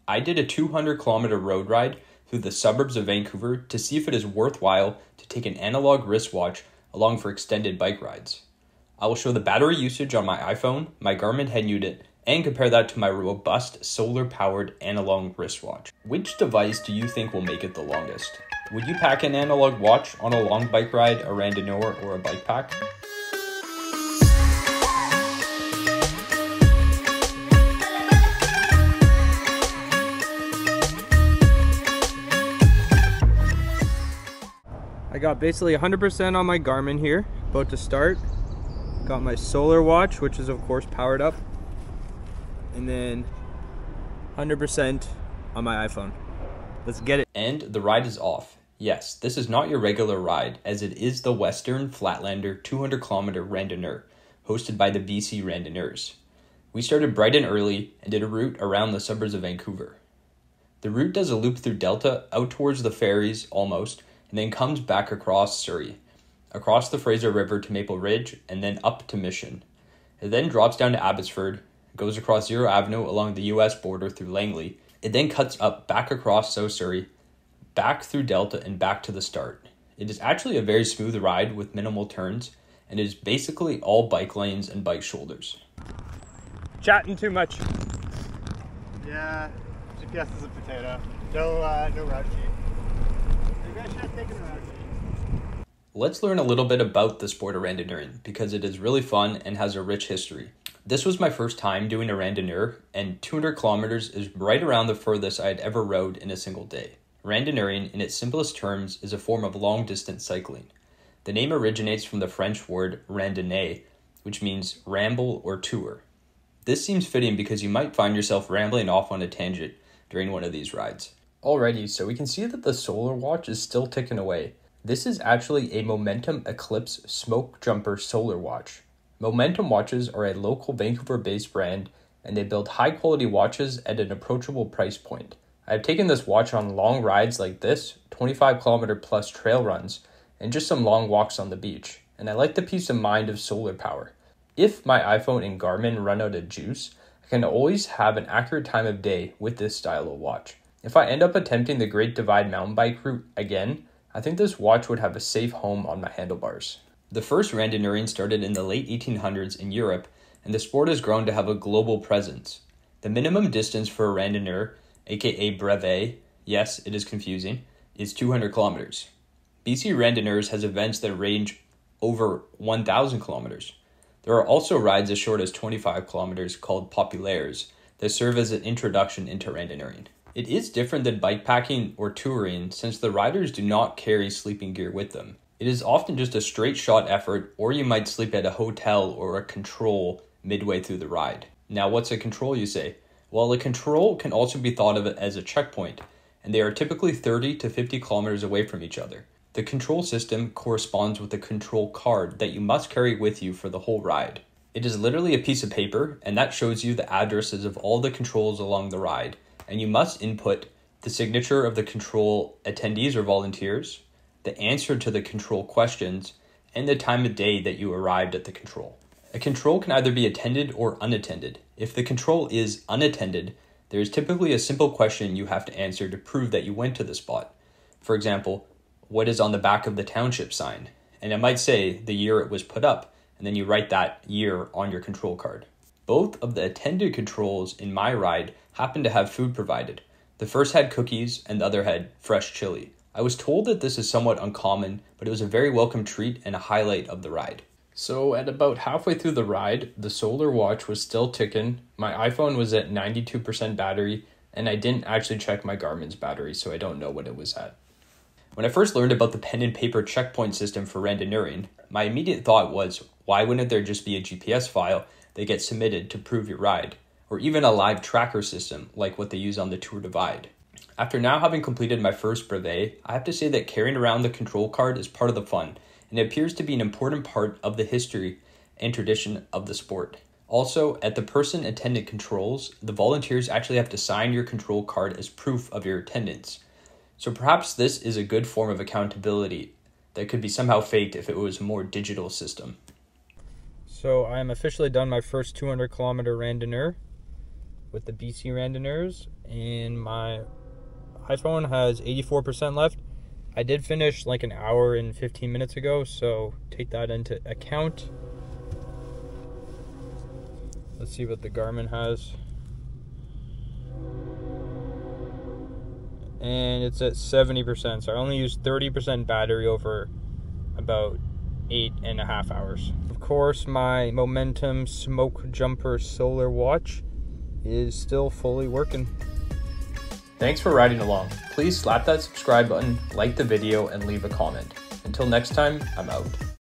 I did a 200-kilometer road ride through the suburbs of Vancouver to see if it is worthwhile to take an analog wristwatch along for extended bike rides. I will show the battery usage on my iPhone, my Garmin head unit, and compare that to my robust solar-powered analog wristwatch. Which device do you think will make it the longest? Would you pack an analog watch on a long bike ride, a randonneur, or a bike pack? I got basically 100% on my Garmin here, about to start. Got my solar watch, which is of course powered up. And then 100% on my iPhone. Let's get it. And the ride is off. Yes, this is not your regular ride, as it is the Western Flatlander 200-kilometer Randonneur, hosted by the BC Randonneurs. We started bright and early and did a route around the suburbs of Vancouver. The route does a loop through Delta, out towards the ferries almost, and then comes back across Surrey, across the Fraser River to Maple Ridge, and then up to Mission. It then drops down to Abbotsford, goes across Zero Avenue along the US border through Langley. It then cuts up back across South Surrey, back through Delta, and back to the start. It is actually a very smooth ride with minimal turns, and it is basically all bike lanes and bike shoulders. Chatting too much. Yeah, GPS is a potato. No route sheet. Maybe I should have taken a route sheet. Let's learn a little bit about the sport of randonneuring, because it is really fun and has a rich history. This was my first time doing a randonneur, and 200 kilometers is right around the furthest I had ever rode in a single day. Randonneuring, in its simplest terms, is a form of long-distance cycling. The name originates from the French word randonnée, which means ramble or tour. This seems fitting because you might find yourself rambling off on a tangent during one of these rides. Alrighty, so we can see that the solar watch is still ticking away. This is actually a Momentum Eclipse Smokejumper solar watch. Momentum watches are a local Vancouver-based brand, and they build high-quality watches at an approachable price point. I have taken this watch on long rides like this, 25-kilometer plus trail runs, and just some long walks on the beach, and I like the peace of mind of solar power. If my iPhone and Garmin run out of juice, I can always have an accurate time of day with this style of watch. If I end up attempting the Great Divide mountain bike route again, I think this watch would have a safe home on my handlebars. The first randonneuring started in the late 1800s in Europe, and the sport has grown to have a global presence. The minimum distance for a randonneur, aka brevet, yes, it is confusing, is 200 kilometers. BC Randonneurs has events that range over 1,000 kilometers. There are also rides as short as 25 kilometers called populaires that serve as an introduction into randonneuring. It is different than bikepacking or touring since the riders do not carry sleeping gear with them. It is often just a straight shot effort, or you might sleep at a hotel or a control midway through the ride. Now, what's a control, you say? Well, a control can also be thought of as a checkpoint, and they are typically 30 to 50 kilometers away from each other. The control system corresponds with a control card that you must carry with you for the whole ride. It is literally a piece of paper, and that shows you the addresses of all the controls along the ride, and you must input the signature of the control attendees or volunteers, the answer to the control questions, and the time of day that you arrived at the control. A control can either be attended or unattended. If the control is unattended, there is typically a simple question you have to answer to prove that you went to the spot. For example, what is on the back of the township sign? And it might say the year it was put up, and then you write that year on your control card. Both of the attended controls in my ride happened to have food provided. The first had cookies and the other had fresh chili. I was told that this is somewhat uncommon, but it was a very welcome treat and a highlight of the ride. So at about halfway through the ride, the solar watch was still ticking, my iPhone was at 92% battery, and I didn't actually check my Garmin's battery, so I don't know what it was at. When I first learned about the pen and paper checkpoint system for randonneuring, my immediate thought was, why wouldn't there just be a GPS file that gets submitted to prove your ride, or even a live tracker system like what they use on the Tour Divide? After now having completed my first brevet, I have to say that carrying around the control card is part of the fun, and it appears to be an important part of the history and tradition of the sport. Also, at the person-attended controls, the volunteers actually have to sign your control card as proof of your attendance. So perhaps this is a good form of accountability that could be somehow faked if it was a more digital system. So I am officially done my first 200 kilometer randonneur. with the BC Randonneurs, and my iPhone has 84% left. I did finish like an hour and 15 minutes ago, so take that into account. Let's see what the Garmin has. And it's at 70%, so I only used 30% battery over about 8.5 hours. Of course, my Momentum Smokejumper solar watch is still fully working. Thanks for riding along. Please slap that subscribe button, like the video, and leave a comment. Until next time, I'm out.